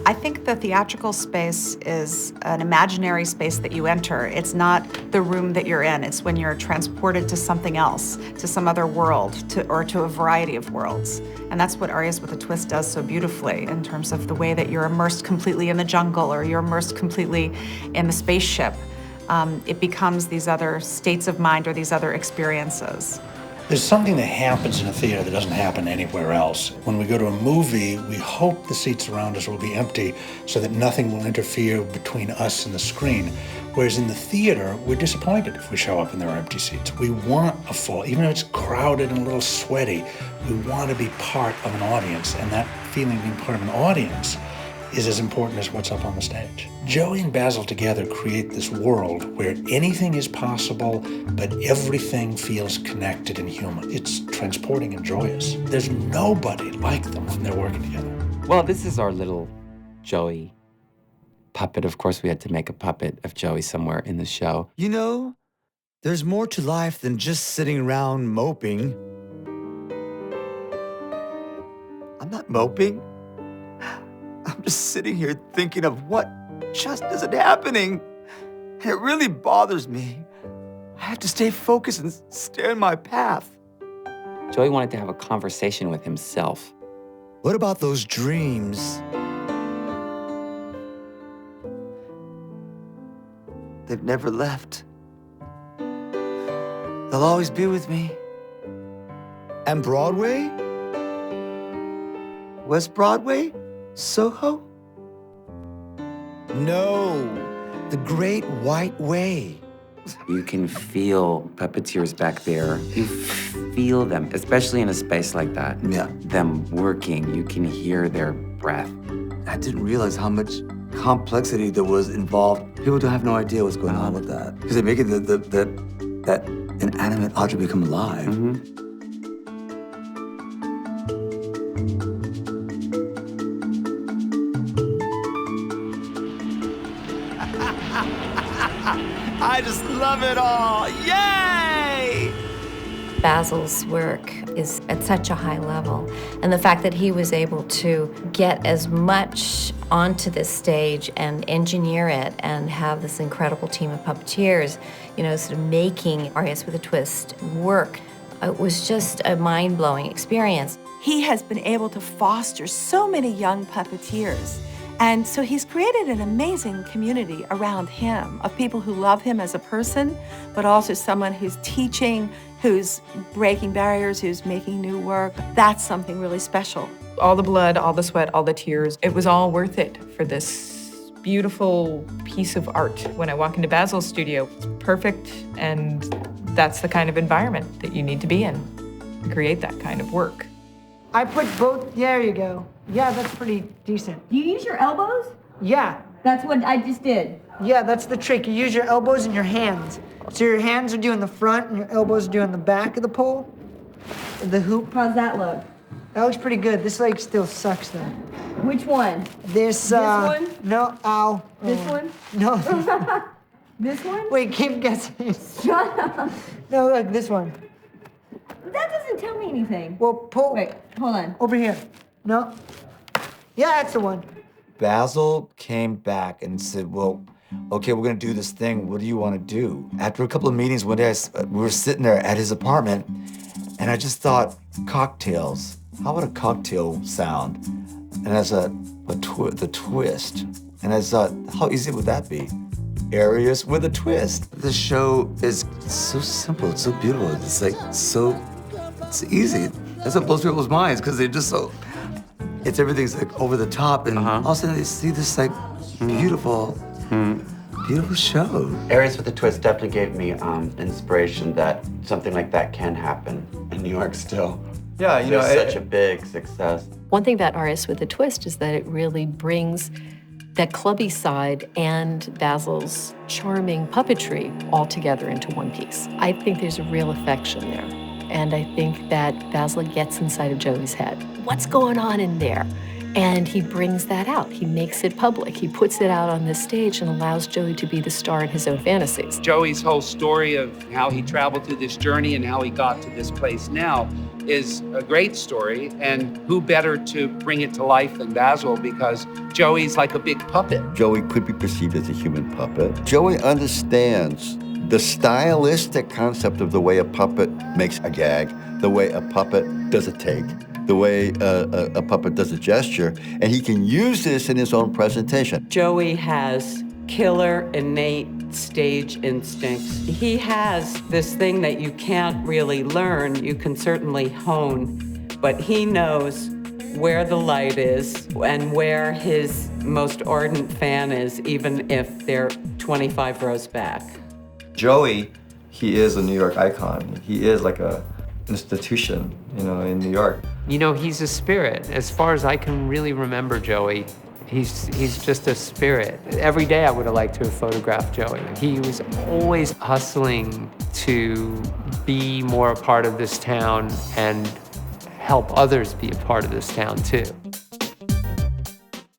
I think the theatrical space is an imaginary space that you enter. It's not the room that you're in. It's when you're transported to something else, to some other world, or to a variety of worlds. And that's what Arias with a Twist does so beautifully in terms of the way that you're immersed completely in the jungle or you're immersed completely in the spaceship. It becomes these other states of mind or these other experiences. There's something that happens in a theater that doesn't happen anywhere else. When we go to a movie, we hope the seats around us will be empty so that nothing will interfere between us and the screen. Whereas in the theater, we're disappointed if we show up and there are empty seats. We want a full, even if it's crowded and a little sweaty, we want to be part of an audience, and that feeling of being part of an audience is as important as what's up on the stage. Joey and Basil together create this world where anything is possible, but everything feels connected and human. It's transporting and joyous. There's nobody like them when they're working together. Well, this is our little Joey puppet. Of course, we had to make a puppet of Joey somewhere in the show. You know, there's more to life than just sitting around moping. I'm not moping. I'm just sitting here thinking of what just isn't happening. And it really bothers me. I have to stay focused and stay on my path. Joey wanted to have a conversation with himself. What about those dreams? They've never left. They'll always be with me. And Broadway? West Broadway? Soho? No, the Great White Way. You can feel puppeteers back there. You feel them, especially in a space like that. Yeah. Them working, you can hear their breath. I didn't realize how much complexity there was involved. People don't have no idea what's going on with that. Because they make it that inanimate object become alive. Mm-hmm. I just love it all. Yay! Basil's work is at such a high level. And the fact that he was able to get as much onto this stage and engineer it and have this incredible team of puppeteers, you know, sort of making Arias with a Twist work, it was just a mind-blowing experience. He has been able to foster so many young puppeteers. And so he's created an amazing community around him of people who love him as a person, but also someone who's teaching, who's breaking barriers, who's making new work. That's something really special. All the blood, all the sweat, all the tears, it was all worth it for this beautiful piece of art. When I walk into Basil's studio, it's perfect, and that's the kind of environment that you need to be in to create that kind of work. I put both, there you go. Yeah, that's pretty decent. You use your elbows? Yeah. That's what I just did. Yeah, that's the trick. You use your elbows and your hands. So your hands are doing the front and your elbows are doing the back of the pole, the hoop. How's that look? That looks pretty good. This leg still sucks though. Which one? This one? No, ow. This one? No. This one? Wait, keep guessing. Shut up. No, look, this one. That doesn't tell me anything. Well, pull. Wait, hold on. Over here. No. Yeah, that's the one. Basil came back and said, well, okay, we're gonna do this thing. What do you wanna do? After a couple of meetings, one day we were sitting there at his apartment, and I just thought, cocktails. How would a cocktail sound? And as the twist. And I thought, how easy would that be? Arias with a twist. The show is so simple, it's so beautiful. It's like it's easy. That's what blows people's minds, because they're just so, everything's like over the top, and all of a sudden they see this like beautiful show. Arias with a Twist definitely gave me inspiration that something like that can happen in New York still. Yeah, you know, such a big success. One thing about Arias with a Twist is that it really brings that clubby side and Basil's charming puppetry all together into one piece. I think there's a real affection there. And I think that Basil gets inside of Joey's head. What's going on in there? And he brings that out. He makes it public. He puts it out on this stage and allows Joey to be the star in his own fantasies. Joey's whole story of how he traveled through this journey and how he got to this place now is a great story, and who better to bring it to life than Basil, because Joey's like a big puppet. Joey could be perceived as a human puppet. Joey understands the stylistic concept of the way a puppet makes a gag, the way a puppet does a take, the way a puppet does a gesture, and he can use this in his own presentation. Joey has killer, innate stage instincts. He has this thing that you can't really learn, you can certainly hone, but he knows where the light is and where his most ardent fan is, even if they're 25 rows back. Joey, he is a New York icon. He is like a institution, in New York. He's a spirit. As far as I can really remember Joey, he's just a spirit. Every day I would have liked to have photographed Joey. He was always hustling to be more a part of this town and help others be a part of this town too.